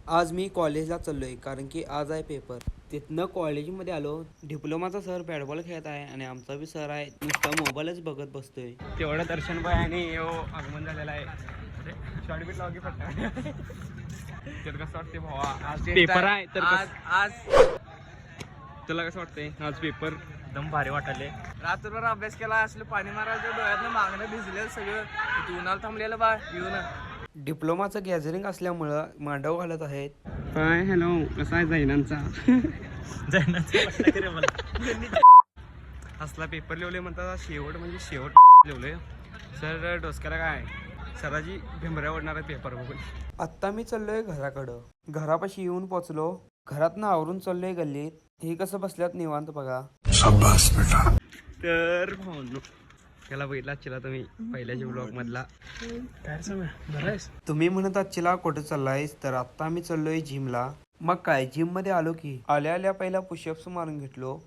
आज मी कॉलेजला चाललोय कारण की आज आहे पेपर. तिथनं कॉलेजमध्ये आलो. डिप्लोमाचा सर बॅटबॉल खेळत आहे आणि आमचा बी सर आहे नुसता मोबाईलच बघत बसतोय. तेवढं दर्शन बाय आणि आगमन झालेलं आहे. शॉर्ट बीट लावली फक्त त्यात कसं वाटते भावा आज पेपर आहे तर आज तुला कसं वाटतंय आज पेपर एकदम भारी वाटाले. रात्रभर अभ्यास केला, असलं पाणी मारायचं डोळ्यातनं मागणं भिजलेलं सगळं. तू उन्हाला थांबलेलं बा येऊन. डिप्लोमाचं गॅदरिंग असल्यामुळं मांडव घालत आहेत. हाय हॅलो कसा आहे जैनांचा असला पेपर लिवले म्हणतात शेवट म्हणजे शेवट लिवले. सर डोसक्याला काय सराची भिंबऱ्या ओढणार आहे पेपर बघून. आत्ता मी चाललोय घराकडं. घरापाशी येऊन पोचलो. घरातनं आवरून चाललोय गल्लीत. हे कसं बसल्यात निवांत बघा. तर भावनो त्याला बघितला चिला तुम्ही पहिल्याच्या ब्लॉग मधला. काय सांगा बरं आहेस? तुम्ही म्हणत आजला कुठे चाललायस तर आत्ता मी चाललोय जिमला. मग काय जिम मध्ये आलो की आल्या आल्या पहिला पुशअप्स मारून घेतलो.